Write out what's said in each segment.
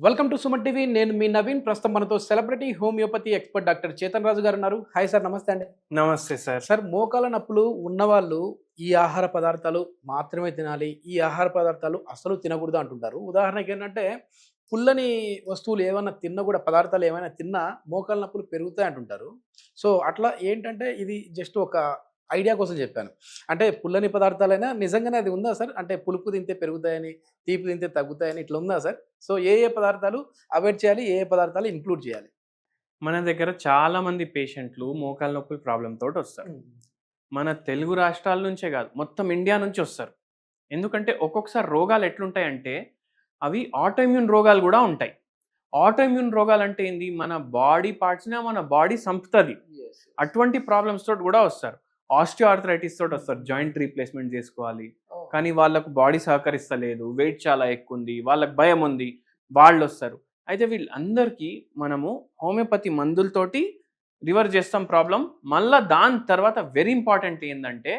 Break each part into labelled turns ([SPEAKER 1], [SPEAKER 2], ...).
[SPEAKER 1] Welcome to Suman TV. నేను మీ నవీన్. ప్రస్తుతం మనతో celebrity homoeopathy expert doctor Chetan Raju garu ఉన్నారు. హాయ్ సార్, నమస్తే అండి.
[SPEAKER 2] నమస్తే సార్.
[SPEAKER 1] సార్, మోకాల నొప్పులు ఉన్నవాళ్ళు ఈ ఆహార పదార్థాలు మాత్రమే తినాలి, ఈ ఆహార పదార్థాలు అసలు తినకూడదు అంటుంటారు. ఉదాహరణకి ఏంటంటే పుల్లని వస్తువులు ఏమైనా తిన్నా కూడా, పదార్థాలు ఏమైనా తిన్నా మోకాల నొప్పులు పెరుగుతాయి అంటుంటారు. సో అట్లా ఏంటంటే ఇది జస్ట్ ఒక ఐడియా కోసం చెప్పాను. అంటే పుల్లని పదార్థాలైనా నిజంగానే అది ఉందా సార్? అంటే పులుపు తింటే పెరుగుతాయని, తీపి తింటే తగ్గుతాయని ఇట్లా ఉందా సార్? సో ఏ పదార్థాలు అవాయిడ్ చేయాలి, ఏ పదార్థాలు ఇంక్లూడ్ చేయాలి?
[SPEAKER 2] మన దగ్గర చాలా మంది పేషెంట్లు మోకాల నొప్పుల ప్రాబ్లమ్ తోటి వస్తారు. మన తెలుగు రాష్ట్రాల నుంచే కాదు, మొత్తం ఇండియా నుంచి వస్తారు. ఎందుకంటే ఒక్కొక్కసారి రోగాలు ఎట్లుంటాయంటే అవి ఆటోఇమ్యూన్ రోగాలు కూడా ఉంటాయి. ఆటోఇమ్యూన్ రోగాలు అంటే ఏంది? మన బాడీ పార్ట్స్ని మన బాడీ సంపుతుంది. అటువంటి ప్రాబ్లమ్స్ తోటి కూడా వస్తారు. ఆస్టియోఆర్థరైటిస్ తోటి వస్తారు. జాయింట్ రీప్లేస్మెంట్ చేసుకోవాలి, కానీ వాళ్ళకు బాడీ సహకరిస్తలేదు, వెయిట్ చాలా ఎక్కువ ఉంది, వాళ్ళకి భయం ఉంది, వాళ్ళు వస్తారు. అయితే వీళ్ళందరికీ మనము హోమియోపతి మందులతోటి రివర్స్ చేస్తాం ప్రాబ్లం. మళ్ళీ దాని తర్వాత వెరీ ఇంపార్టెంట్ ఏంటంటే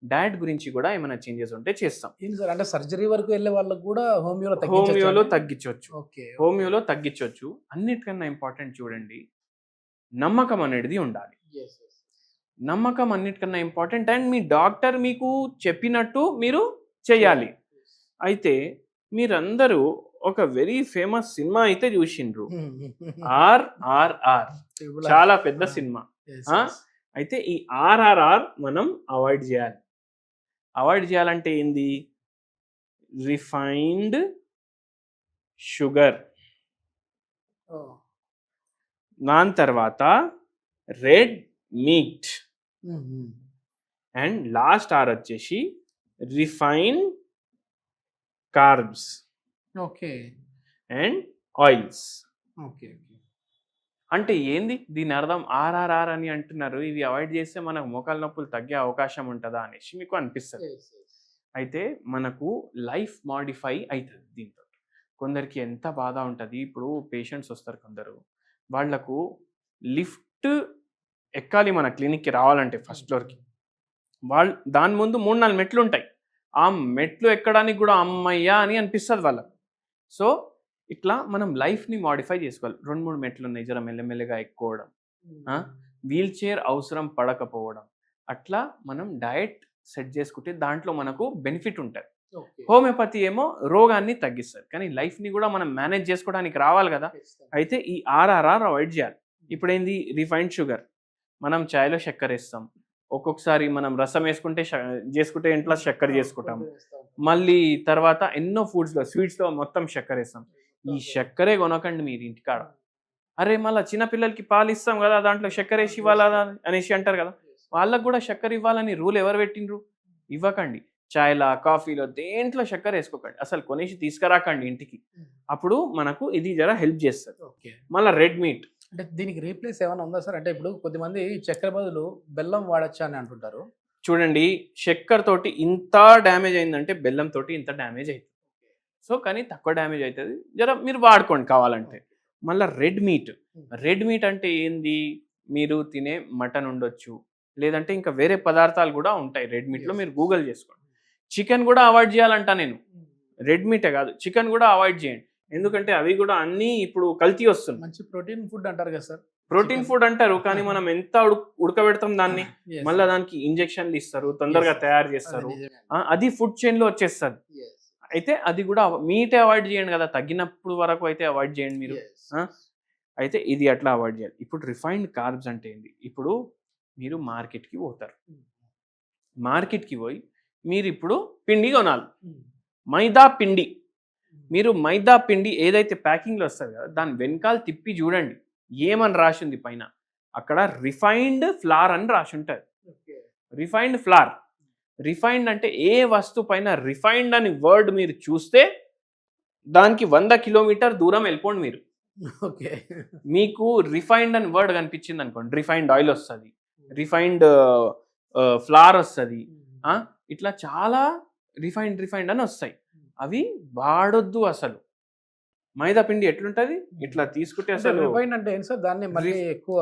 [SPEAKER 2] డయట్ గురించి కూడా ఏమైనా చేంజెస్ ఉంటే చేస్తాం.
[SPEAKER 1] ఏంటి సార్, అంటే సర్జరీ వరకు వెళ్ళే వాళ్ళకు కూడా హోమియోలో
[SPEAKER 2] తగ్గించవచ్చు. హోమియోలో తగ్గించవచ్చు. అన్నిటికన్నా ఇంపార్టెంట్ చూడండి, నమ్మకం అనేది ఉండాలి. నమ్మకం అన్నిటికన్నా ఇంపార్టెంట్. అండ్ మీ డాక్టర్ మీకు చెప్పినట్టు మీరు చేయాలి. అయితే మీరందరూ ఒక వెరీ ఫేమస్ సినిమా అయితే చూసిండ్రు, RRR. చాలా పెద్ద సినిమా. అయితే ఈ RRR మనం అవాయిడ్ చేయాలి. అవాయిడ్ చేయాలంటే ఏంది? రిఫైన్డ్ షుగర్, దాని తర్వాత red meat, and last R వచ్చేసి రిఫైన్ కార్బ్స్ అండ్ ఆయిల్స్. అంటే ఏంది దీని అర్థం? RRR అని అంటున్నారు, ఇవి అవాయిడ్ చేస్తే మనకు మోకాల నొప్పులు తగ్గే అవకాశం ఉంటుందా అనేసి మీకు అనిపిస్తుంది. అయితే మనకు లైఫ్ మాడిఫై అవుతుంది దీంతో. కొందరికి ఎంత బాధ ఉంటుంది. ఇప్పుడు పేషెంట్స్ వస్తారు కొందరు, వాళ్లకు లిఫ్ట్ ఎక్కాలి మన క్లినిక్కి రావాలంటే ఫస్ట్ ఫ్లోర్కి. దాని ముందు 3-4 మెట్లు ఉంటాయి. ఆ మెట్లు ఎక్కడానికి కూడా అమ్మయ్యా అని అనిపిస్తుంది వాళ్ళకు. సో ఇట్లా మనం లైఫ్ని మాడిఫై చేసుకోవాలి. 2-3 మెట్లు ఉన్నాయి, జర మెల్లమెల్లగా ఎక్కువడం, వీల్ చైర్ అవసరం పడకపోవడం, అట్లా మనం డయట్ సెట్ చేసుకుంటే దాంట్లో మనకు బెనిఫిట్ ఉంటుంది. హోమియోపతి ఏమో రోగాన్ని తగ్గిస్తుంది, కానీ లైఫ్ని కూడా మనం మేనేజ్ చేసుకోవడానికి రావాలి కదా. అయితే ఈ RRR అవాయిడ్ చేయాలి. ఇప్పుడు ఏంది? Refined sugar. మనం చాయ్లో చక్కెర వేస్తాం, ఒక్కొక్కసారి మనం రసం చేసుకుంటే ఇంట్లో చక్కెర చేసుకుంటాం, మళ్ళీ తర్వాత ఎన్నో ఫుడ్స్లో స్వీట్స్లో మొత్తం చక్కెర వేస్తాం. ఈ చక్కెరే కొనకండి మీరు ఇంటికాడ. అరే మళ్ళీ చిన్నపిల్లలకి పాలు ఇస్తాం కదా, దాంట్లో చక్కెర వేసి ఇవ్వాలా అనేసి అంటారు కదా. వాళ్ళకు కూడా చక్కెర ఇవ్వాలని రూల్ ఎవరు పెట్టిండ్రు? ఇవ్వకండి. చాయ్లా, కాఫీలో దేంట్లో చక్కెర వేసుకోకండి, అసలు కొనేసి తీసుకురాకండి ఇంటికి. అప్పుడు మనకు ఇది జర హెల్ప్ చేస్తుంది. మళ్ళీ రెడ్ మీట్.
[SPEAKER 1] అంటే దీనికి రీప్లేస్ ఏమైనా ఉందా సార్? అంటే ఇప్పుడు కొద్దిమంది చక్కెర బదులు బెల్లం వాడచ్చా అని అంటుంటారు.
[SPEAKER 2] చూడండి, చక్కెర తోటి ఇంత డ్యామేజ్ అయిందంటే బెల్లం తోటి ఇంత డ్యామేజ్ అవుతుంది. సో కానీ తక్కువ డ్యామేజ్ అవుతుంది, జర మీరు వాడుకోండి కావాలంటే. మళ్ళీ రెడ్ మీట్. రెడ్ మీట్ అంటే ఏంది? మీరు తినే మటన్ ఉండొచ్చు, లేదంటే ఇంకా వేరే పదార్థాలు కూడా ఉంటాయి రెడ్ మీట్లో, మీరు గూగుల్ చేసుకోండి. చికెన్ కూడా అవాయిడ్ చేయాలంట నేను. రెడ్ మీటే కాదు, చికెన్ కూడా అవాయిడ్ చేయండి. ఎందుకంటే అవి కూడా అన్నీ ఇప్పుడు కల్తీ వస్తుంది.
[SPEAKER 1] మంచి ప్రోటీన్ ఫుడ్ అంటారు కదా సార్.
[SPEAKER 2] ప్రోటీన్ ఫుడ్ అంటారు, కానీ మనం ఎంత ఉడకబెడతాం దాన్ని, మళ్ళీ దానికి ఇంజెక్షన్లు ఇస్తారు, తొందరగా తయారు చేస్తారు, అది ఫుడ్ చైన్ లో వచ్చేస్తుంది. అయితే అది కూడా మీటే అవాయిడ్ చేయండి కదా, తగ్గినప్పుడు వరకు అయితే అవాయిడ్ చేయండి మీరు. అయితే ఇది అట్లా అవాయిడ్ చేయాలి. ఇప్పుడు రిఫైన్డ్ కార్బ్స్ అంటే ఏంటి? ఇప్పుడు మీరు మార్కెట్కి పోతారు, మార్కెట్కి పోయి మీరు ఇప్పుడు పిండి కొనాలి, మైదా పిండి. మీరు మైదా పిండి ఏదైతే ప్యాకింగ్లో వస్తుంది కదా, దాని వెనకాల తిప్పి చూడండి ఏమని రాసి ఉంది పైన. అక్కడ రిఫైన్డ్ ఫ్లార్ అని రాసి ఉంటుంది. Refined flower. రిఫైన్డ్ అంటే ఏ వస్తువు పైన రిఫైన్డ్ అని వర్డ్ మీరు చూస్తే దానికి 100 కిలోమీటర్ దూరం వెళ్ళిపోండి మీరు. మీకు రిఫైన్డ్ అని వర్డ్ కనిపించింది అనుకోండి, రిఫైన్డ్ ఆయిల్ వస్తుంది, రిఫైన్డ్ ఫ్లార్ వస్తుంది, ఇట్లా చాలా రిఫైన్డ్ అని వస్తాయి. అవి వాడొద్దు అసలు. మైదా పిండి ఎట్లుంటది? ఇట్లా తీసుకుంటే అసలు
[SPEAKER 1] రిఫైన్డ్ అంటే ఏంటి సార్? దాన్ని మళ్ళీ ఎక్కువ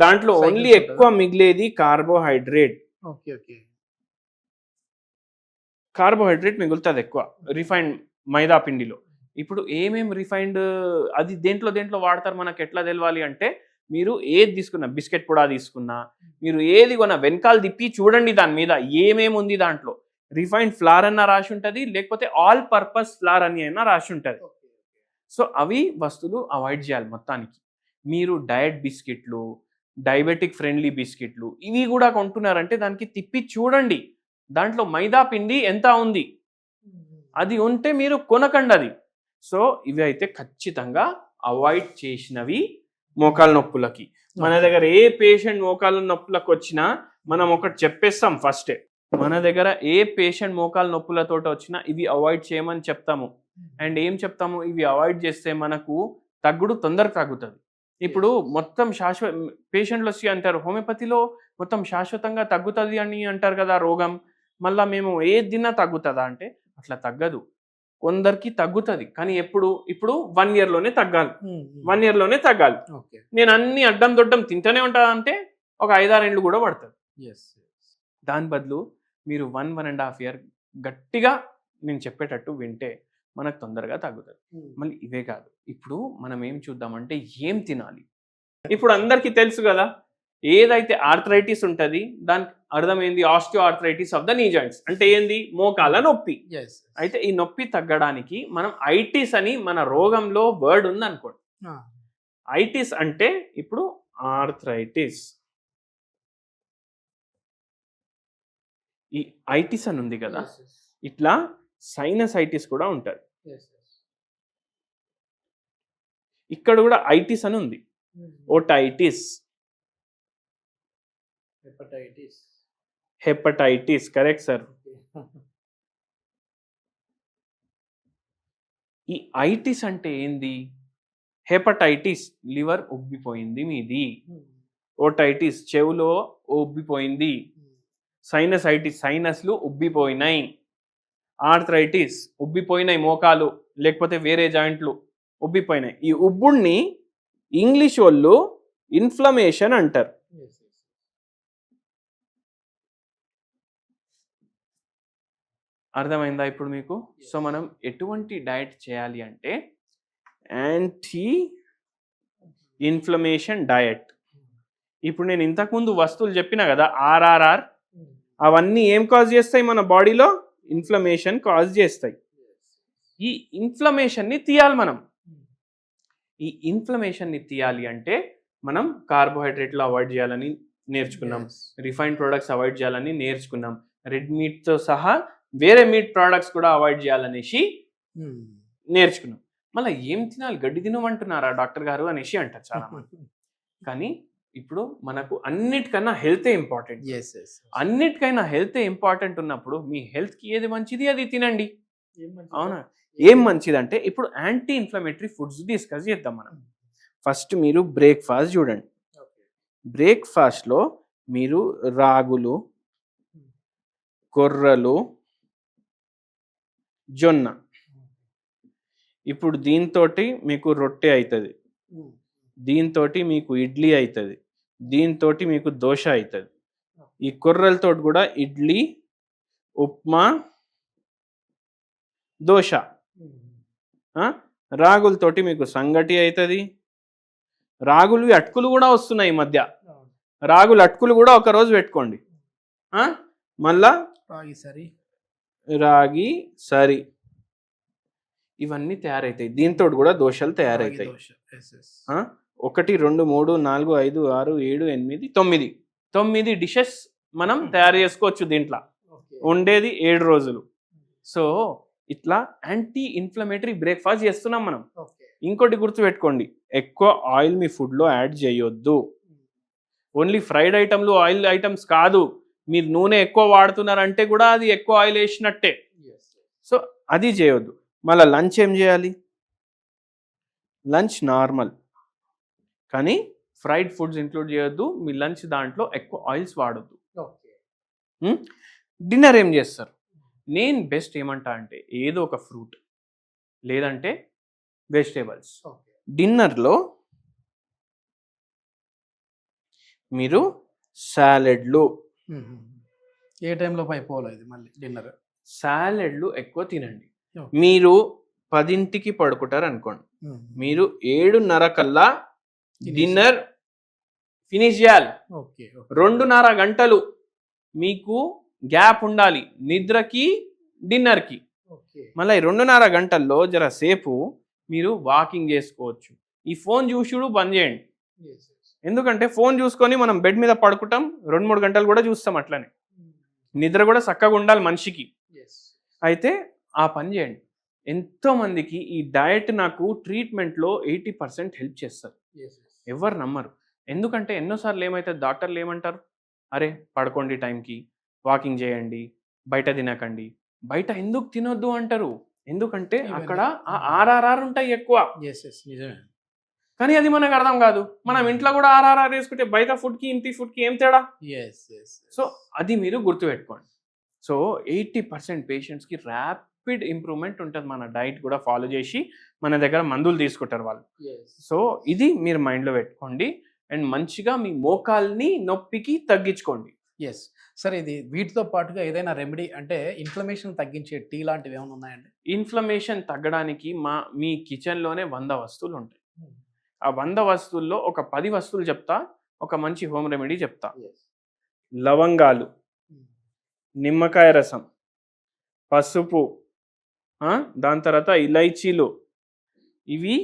[SPEAKER 2] దాంట్లో ఓన్లీ ఎక్కువ మిగిలేది కార్బోహైడ్రేట్. కార్బోహైడ్రేట్ మిగులుతుంది ఎక్కువ రిఫైన్డ్ మైదా పిండిలో. ఇప్పుడు రిఫైన్డ్ అది దేంట్లో వాడతారు మనకు ఎట్లా తెలవాలి అంటే, మీరు ఏది తీసుకున్నా, బిస్కెట్ కూడా తీసుకున్నా, మీరు ఏది కొన్నా వెనకాల తిప్పి చూడండి దాని మీద ఏమేమి ఉంది దాంట్లో. రిఫైన్డ్ ఫ్లార్ అన్న రాసి ఉంటుంది, లేకపోతే ఆల్ పర్పస్ ఫ్లార్ అని అయినా రాసి ఉంటుంది. సో అవి వస్తువులు అవాయిడ్ చేయాలి మొత్తానికి. మీరు డయట్ బిస్కెట్లు, డయాబెటిక్ ఫ్రెండ్లీ బిస్కెట్లు ఇవి కూడా కొంటున్నారంటే దానికి తిప్పి చూడండి దాంట్లో మైదా పిండి ఎంత ఉంది, అది ఉంటే మీరు కొనకండి అది. సో ఇవి అయితే ఖచ్చితంగా అవాయిడ్ చేసినవి మోకాల నొప్పులకి. మన దగ్గర ఏ పేషెంట్ మోకాల నొప్పులకు వచ్చినా మనం ఒకటి చెప్పేస్తాం ఫస్టే. మన దగ్గర ఏ పేషెంట్ మోకాల నొప్పులతో వచ్చినా ఇవి అవాయిడ్ చేయమని చెప్తాము. అండ్ ఏం చెప్తాము, ఇవి అవాయిడ్ చేస్తే మనకు తగ్గుడు తొందరగా తగ్గుతుంది. ఇప్పుడు మొత్తం పేషెంట్లు వచ్చి అంటారు హోమియోపతిలో మొత్తం శాశ్వతంగా తగ్గుతుంది అని అంటారు కదా రోగం, మళ్ళీ మేము ఏది తిన్నా తగ్గుతుందా అంటే అట్లా తగ్గదు. కొందరికి తగ్గుతుంది, కానీ ఇప్పుడు 1 yearలోనే తగ్గాలి. 1 yearలోనే తగ్గాలి. నేను అన్ని అడ్డం దొడ్డం తింటూనే ఉంటా అంటే ఒక 5-6 ఏళ్ళు కూడా పడుతుంది. దాని బదులు మీరు 1-1.5 year గట్టిగా నేను చెప్పేటట్టు వింటే మనకు తొందరగా తగ్గుతుంది. మళ్ళీ ఇవే కాదు, ఇప్పుడు మనం ఏం చూద్దామంటే ఏం తినాలి. ఇప్పుడు అందరికీ తెలుసు కదా, ఏదైతే ఆర్థరైటిస్ ఉంటుంది దానికి అర్థమైంది ఆస్టియో ఆర్థరైటిస్ ఆఫ్ ద నీ జాయింట్స్ అంటే ఏంది, మోకాల నొప్పి. అయితే ఈ నొప్పి తగ్గడానికి మనం ఐటిస్ అని మన రోగంలో వర్డ్ ఉంది అనుకోండి. ఐటిస్ అంటే ఇప్పుడు ఆర్థరైటిస్, ఈ ఐటిస్ అని ఉంది కదా, ఇట్లా సైనసైటిస్ కూడా ఉంటుంది. ఇక్కడ కూడా ఐటిస్ అని ఉంది, ఓటైటిస్, హెపటైటిస్. Correct sir. ఈ ఐటిస్ అంటే ఏంది, హెపటైటిస్ లివర్ ఉబ్బిపోయింది మీది, ఓటైటిస్ చెవులో ఉబ్బిపోయింది, సైనసైటిస్ సైనస్లు ఉబ్బిపోయినాయి, ఆర్థరైటిస్ ఉబ్బిపోయినాయి మోకాలు లేకపోతే వేరే జాయింట్లు ఉబ్బిపోయినాయి. ఈ ఉబ్బుడిని ఇంగ్లీష్ వాళ్ళు ఇన్ఫ్లమేషన్ అంటారు. అర్థమైందా ఇప్పుడు మీకు? సో మనం ఎటువంటి డయట్ చేయాలి అంటే యాంటీ ఇన్ఫ్లమేషన్ డయట్. ఇప్పుడు నేను ఇంతకుముందు వస్తువులు చెప్పినా కదా, ఆర్ఆర్ఆర్, అవన్నీ ఏం కాజ్ చేస్తాయి మన బాడీలో, ఇన్ఫ్లమేషన్ కాజ్ చేస్తాయి. ఈ ఇన్ఫ్లమేషన్ని తీయాలి మనం. ఈ ఇన్ఫ్లమేషన్ని తీయాలి అంటే మనం కార్బోహైడ్రేట్లు అవాయిడ్ చేయాలని నేర్చుకున్నాం, రిఫైన్డ్ ప్రొడక్ట్స్ అవాయిడ్ చేయాలని నేర్చుకున్నాం, రెడ్ మీట్తో సహా వేరే మీట్ ప్రోడక్ట్స్ కూడా అవాయిడ్ చేయాలనేసి నేర్చుకున్నాం. మళ్ళీ ఏం తినాలి, గడ్డి తినమంటున్నారా డాక్టర్ గారు అనేసి అంటారు చాలా మంది. కానీ ఇప్పుడు మనకు అన్నిటికన్నా హెల్తే ఇంపార్టెంట్. అన్నిటికైనా హెల్తే ఇంపార్టెంట్ ఉన్నప్పుడు మీ హెల్త్కి ఏది మంచిది అది తినండి. అవునా? ఏం మంచిది అంటే ఇప్పుడు యాంటీ ఇన్ఫ్లమేటరీ ఫుడ్స్ డిస్కస్ చేద్దాం మనం. ఫస్ట్ మీరు బ్రేక్ఫాస్ట్ చూడండి. బ్రేక్ఫాస్ట్లో మీరు రాగులు, కొర్రలు, జొన్న, ఇప్పుడు దీంతో మీకు రొట్టె అవుతుంది, దీంతో మీకు ఇడ్లీ అవుతుంది, దీంతో మీకు దోశ అవుతుంది. ఈ కొర్రలతో కూడా ఇడ్లీ, ఉప్మా, దోశ. రాగులతోటి మీకు సంగటి అవుతుంది. రాగులు అటుకులు కూడా వస్తున్నాయి ఈ మధ్య, రాగులు అటుకులు కూడా ఒకరోజు పెట్టుకోండి. మళ్ళా రాగి సరి, ఇవన్నీ తయారవుతాయి. దీంతో కూడా దోశలు తయారవుతాయి. 1, 2, 3, 4, 5, 6, 7, 8, 9 డిషెస్ మనం తయారు చేసుకోవచ్చు. దీంట్లో ఉండేది 7 రోజులు. సో ఇట్లా యాంటీ ఇన్ఫ్లమేటరీ బ్రేక్ఫాస్ట్ చేస్తున్నాం మనం. ఇంకోటి గుర్తుపెట్టుకోండి, ఎక్కువ ఆయిల్ మీ ఫుడ్లో యాడ్ చేయొద్దు. ఓన్లీ ఫ్రైడ్ ఐటమ్లు, ఆయిల్ ఐటమ్స్ కాదు, మీరు నూనె ఎక్కువ వాడుతున్నారంటే కూడా అది ఎక్కువ ఆయిల్ వేసినట్టే. సో అది చేయొద్దు. మళ్ళీ లంచ్ ఏం చేయాలి, లంచ్ నార్మల్, కానీ ఫ్రైడ్ ఫుడ్స్ ఇంక్లూడ్ చేయొద్దు. మీ లంచ్ దాంట్లో ఎక్కువ ఆయిల్స్ వాడొద్దు. డిన్నర్ ఏం చేస్తారు? నేను బెస్ట్ ఏమంటా అంటే ఏదో ఒక ఫ్రూట్ లేదంటే వెజిటేబుల్స్. డిన్నర్లో మీరు సాలెడ్లు,
[SPEAKER 1] ఏ టైంలో అయిపోవాలి మళ్ళీ డిన్నర్,
[SPEAKER 2] సాలెడ్లు ఎక్కువ తినండి. మీరు 10కి పడుకుంటారు అనుకోండి, మీరు 7:30 కల్లా డిన్నర్ ఫినిష్ చేయాలి. 2:30 గంటలు మీకు గ్యాప్ ఉండాలి నిద్రకి డిన్నర్కి. మళ్ళీ 2:30 గంటల్లో జర సేపు మీరు వాకింగ్ చేసుకోవచ్చు. ఈ ఫోన్ చూసుడు బంద్ చేయండి. ఎందుకంటే ఫోన్ చూసుకొని మనం బెడ్ మీద పడుకుంటాం, 2-3 గంటలు కూడా చూస్తాం. అట్లనే నిద్ర కూడా చక్కగా ఉండాలి మనిషికి. అయితే ఆ పని చేయండి. ఎంతో మందికి ఈ డయట్ నాకు ట్రీట్మెంట్లో 80% హెల్ప్ చేస్తారు. ఎవరు నమ్మరు. ఎందుకంటే ఎన్నోసార్లు ఏమైతే డాక్టర్లు ఏమంటారు, అరే పడుకోండి టైంకి, వాకింగ్ చేయండి, బయట తినకండి. బయట ఎందుకు తినొద్దు అంటారు? ఎందుకంటే అక్కడ ఆ RRR ఉంటాయి ఎక్కువ. కానీ అది మనకు అర్థం కాదు. మనం ఇంట్లో కూడా RRR వేసుకుంటే బయట ఫుడ్కి ఇంటి ఫుడ్కి ఏం తేడా? సో అది మీరు గుర్తుపెట్టుకోండి. సో 80% పేషెంట్స్కి ర్యాపిడ్ ఇంప్రూవ్మెంట్ ఉంటుంది మన డైట్ కూడా ఫాలో చేసి మన దగ్గర మందులు తీసుకుంటారు వాళ్ళు. సో ఇది మీరు మైండ్లో పెట్టుకోండి అండ్ మంచిగా మీ మోకాల్ని నొప్పికి తగ్గించుకోండి.
[SPEAKER 1] సరే, ఇది వీటితో పాటుగా ఏదైనా రెమెడీ అంటే ఇన్ఫ్లమేషన్ తగ్గించే టీ లాంటివి ఏమైనా ఉన్నాయండి?
[SPEAKER 2] ఇన్ఫ్లమేషన్ తగ్గడానికి మీ కిచెన్లోనే 100 వస్తువులు ఉంటాయి. ఆ 100 వస్తువుల్లో ఒక 10 వస్తువులు చెప్తా, ఒక మంచి హోమ్ రెమెడీ చెప్తా. లవంగాలు, నిమ్మకాయ రసం, పసుపు, దాని తర్వాత ఇలైచీలు, ఇవి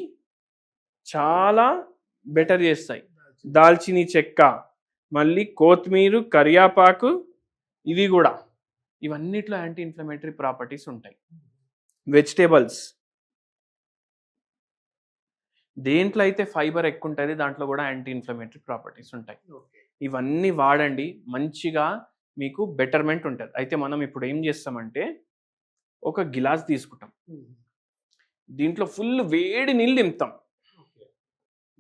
[SPEAKER 2] చాలా బెటర్ చేస్తాయి. దాల్చిని చెక్క, మళ్ళీ కొత్తిమీర, కరియాపాకు, ఇవి కూడా ఇవన్నిట్లో యాంటీ ఇన్ఫ్లమేటరీ ప్రాపర్టీస్ ఉంటాయి. వెజిటేబుల్స్, దేంట్లో అయితే ఫైబర్ ఎక్కువ ఉంటుంది దాంట్లో కూడా యాంటీ ఇన్ఫ్లమేటరీ ప్రాపర్టీస్ ఉంటాయి. ఇవన్నీ వాడండి, మంచిగా మీకు బెటర్మెంట్ ఉంటుంది. అయితే మనం ఇప్పుడు ఏం చేస్తామంటే ఒక గిలాస్ తీసుకుంటాం, దీంట్లో ఫుల్ వేడి నీళ్ళు నింపుతాం.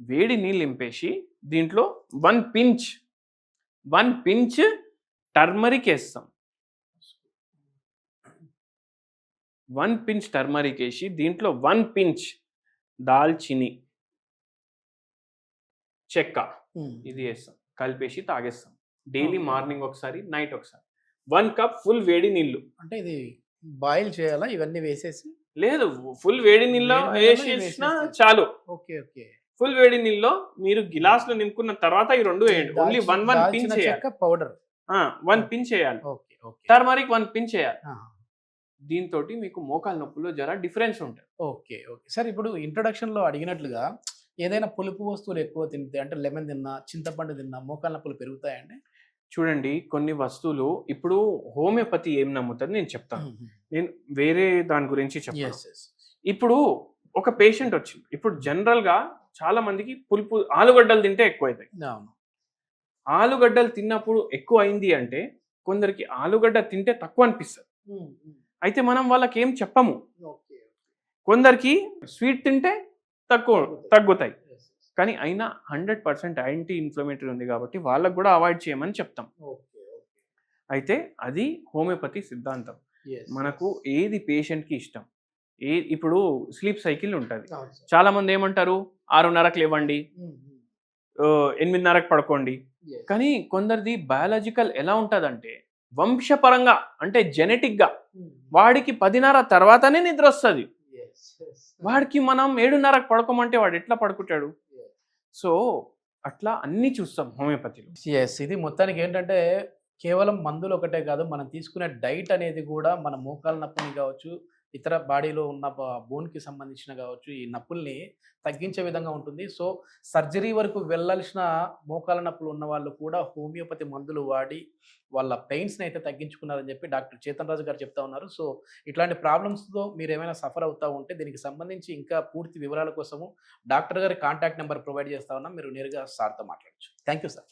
[SPEAKER 2] వేడి నీళ్ళు నింపేసి దీంట్లో 1 పించ్ టర్మరిక్ వేస్తాం. 1 పించ్ టర్మరిక్ వేసి దీంట్లో 1 పించ్ దాల్చిని చెక్క ఇది వేస్తాం, కలిపేసి తాగేస్తాం. డైలీ మార్నింగ్ ఒకసారి, నైట్ ఒకసారి. 1 కప్ ఫుల్ వేడి నీళ్ళు.
[SPEAKER 1] అంటే ఇది బాయిల్ చేయాలా ఇవన్నీ వేసేసి?
[SPEAKER 2] లేదు, ఫుల్ వేడి నీళ్ళలో వేసేసినా చాలు. ఫుల్ వేడి నీళ్ళలో మీరు గిలాసులో నింపుకున్న తర్వాత ఈ 2 వేయండి. ఓన్లీ 1 పించ్ చేయాలి.
[SPEAKER 1] పౌడర్
[SPEAKER 2] 1 పించ్ చేయాలి. టర్మరిక్ 1 పించ్ చేయాలి. దీంతో మీకు మోకాలు నొప్పుల్లో జర డిఫరెన్స్ ఉంటుంది.
[SPEAKER 1] ఓకే. సార్, ఇప్పుడు ఇంట్రొడక్షన్ లో అడిగినట్లుగా ఏదైనా పులుపు వస్తువులు ఎక్కువ తింటే, అంటే లెమన్ తిన్నా, చింతపండు తిన్నా మోకాలు నొప్పులు పెరుగుతాయండి?
[SPEAKER 2] చూడండి, కొన్ని వస్తువులు ఇప్పుడు హోమియోపతి ఏం నమ్ముతుంది నేను చెప్తాను. నేను వేరే దాని గురించి చెప్తాను. ఇప్పుడు ఒక పేషెంట్ వచ్చింది. ఇప్పుడు జనరల్ గా చాలా మందికి పులుపు ఆలుగడ్డలు తింటే ఎక్కువ అవుతాయి. ఆలుగడ్డలు తిన్నప్పుడు ఎక్కువ అయింది అంటే కొందరికి ఆలుగడ్డ తింటే తక్కువ అనిపిస్తుంది. అయితే మనం వాళ్ళకి ఏం చెప్పము. కొందరికి స్వీట్ తింటే తగ్గుతాయి, కానీ అయినా 100% యాంటీ ఇన్ఫ్లమేటరీ ఉంది కాబట్టి వాళ్ళకు కూడా అవాయిడ్ చేయమని చెప్తాం. అయితే అది హోమియోపతి సిద్ధాంతం. మనకు ఏది పేషెంట్కి ఇష్టం. ఇప్పుడు స్లీప్ సైకిల్ ఉంటుంది. చాలా మంది ఏమంటారు 6:30కి లేవండి, 8:30కి పడుకోండి. కానీ కొందరిది బయాలజికల్ ఎలా ఉంటుందంటే వంశపరంగా, అంటే జెనెటిక్ గా వాడికి 10:30 తర్వాతనే నిద్ర వస్తుంది. వాడికి మనం 7:30కి పడుకోమంటే వాడు ఎట్లా పడుకుంటాడు? సో అట్లా అన్ని చూస్తాం హోమియోపతిలో.
[SPEAKER 1] ఇది మొత్తానికి ఏంటంటే కేవలం మందులు ఒకటే కాదు, మనం తీసుకునే డైట్ అనేది కూడా మన మోకాల నొప్పిని కావచ్చు, ఇతర బాడీలో ఉన్న బోన్కి సంబంధించిన కావచ్చు, ఈ నొప్పుల్ని తగ్గించే విధంగా ఉంటుంది. సో సర్జరీ వరకు వెళ్ళాల్సిన మోకాల నొప్పులు ఉన్న వాళ్ళు కూడా హోమియోపతి మందులు వాడి వాళ్ళ పెయిన్స్ని అయితే తగ్గించుకున్నారని చెప్పి డాక్టర్ చేతన్ రాజు గారు చెప్తా ఉన్నారు. సో ఇట్లాంటి ప్రాబ్లమ్స్తో మీరు ఏమైనా సఫర్ అవుతూ ఉంటే దీనికి సంబంధించి ఇంకా పూర్తి వివరాల కోసము డాక్టర్ గారి కాంటాక్ట్ నెంబర్ ప్రొవైడ్ చేస్తా ఉన్నాం. మీరు నేరుగా సార్తో మాట్లాడచ్చు. Thank you sir.